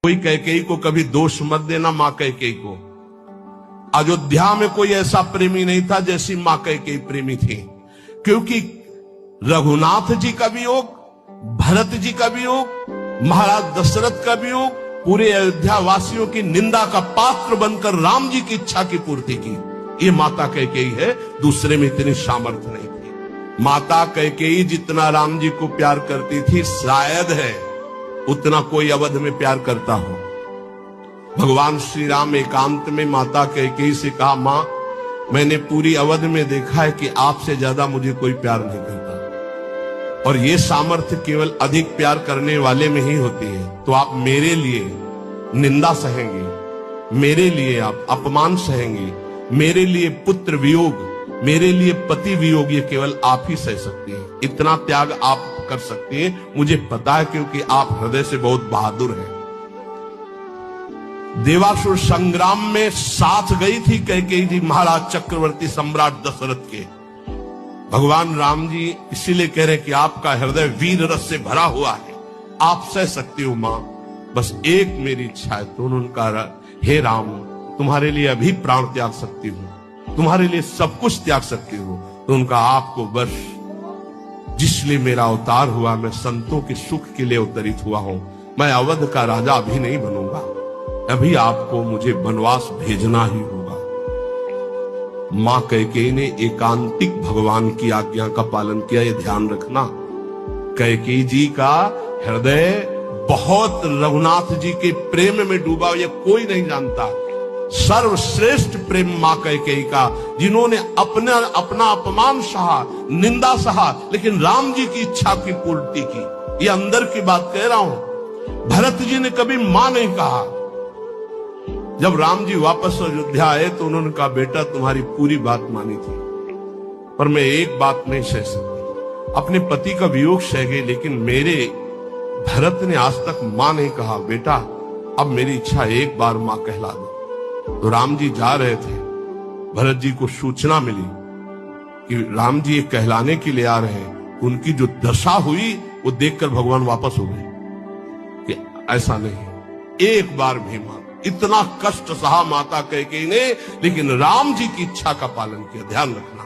कोई कैकेयी को कभी दोष मत देना, मां कैकेयी को। अयोध्या में कोई ऐसा प्रेमी नहीं था जैसी मां कैकेयी प्रेमी थी, क्योंकि रघुनाथ जी का वियोग, भरत जी का वियोग, महाराज दशरथ का वियोग, पूरे अयोध्या वासियों की निंदा का पात्र बनकर राम जी की इच्छा की पूर्ति की। ये माता कैकेयी है, दूसरे में इतनी सामर्थ्य नहीं थी। माता कैकेयी जितना राम जी को प्यार करती थी, शायद है उतना कोई अवध में प्यार करता हो। भगवान श्री राम एकांत में माता कैकेयी से कहा, मां, मैंने पूरी अवध में देखा है कि आपसे ज्यादा मुझे कोई प्यार नहीं करता, और ये सामर्थ्य केवल अधिक प्यार करने वाले में ही होती है। तो आप मेरे लिए निंदा सहेंगे, मेरे लिए आप अपमान सहेंगे, मेरे लिए पुत्र वियोग, मेरे लिए पति वियोग, ये केवल आप ही सह सकती हैं। इतना त्याग आप कर सकती हैं, मुझे पता है, क्योंकि आप हृदय से बहुत बहादुर हैं। देवासुर संग्राम में साथ गई थी कैकेयी जी महाराज चक्रवर्ती सम्राट दशरथ के। भगवान राम जी इसीलिए कह रहे हैं कि आपका हृदय वीर रस से भरा हुआ है, आप सह सकती हो मां, बस एक मेरी इच्छा है। तो उन्होंने कहा, हे राम, तुम्हारे लिए अभी प्राण त्याग सकती हूं, तुम्हारे लिए सब कुछ त्याग सकती हूं। तो उनका, आपको बस जिसलिए मेरा अवतार हुआ, मैं संतों के सुख के लिए अवतरित हुआ हूं, मैं अवध का राजा अभी नहीं बनूंगा, अभी आपको मुझे वनवास भेजना ही होगा। मां कैकेयी ने एकांतिक भगवान की आज्ञा का पालन किया, ये ध्यान रखना। कैकेयी जी का हृदय बहुत रघुनाथ जी के प्रेम में डूबा, ये कोई नहीं जानता। सर्वश्रेष्ठ प्रेम मां कैकेयी का, जिन्होंने अपना अपमान सहा, निंदा सहा, लेकिन राम जी की इच्छा की पूर्ति की। ये अंदर की बात कह रहा हूं। भरत जी ने कभी मां नहीं कहा। जब राम जी वापस अयोध्या आए तो उन्होंने कहा, बेटा, तुम्हारी पूरी बात मानी थी, पर मैं एक बात नहीं सह सकती। अपने पति का वियोग सह गई, लेकिन मेरे भरत ने आज तक मां नहीं कहा। बेटा, अब मेरी इच्छा एक बार मां कहला दो। तो राम जी जा रहे थे, भरत जी को सूचना मिली कि राम जी एक कहलाने के लिए आ रहे हैं। उनकी जो दशा हुई वो देखकर भगवान वापस हो गए कि ऐसा नहीं, एक बार भी मान। इतना कष्ट सहा माता कैकेयी ने, लेकिन राम जी की इच्छा का पालन किया। ध्यान रखना।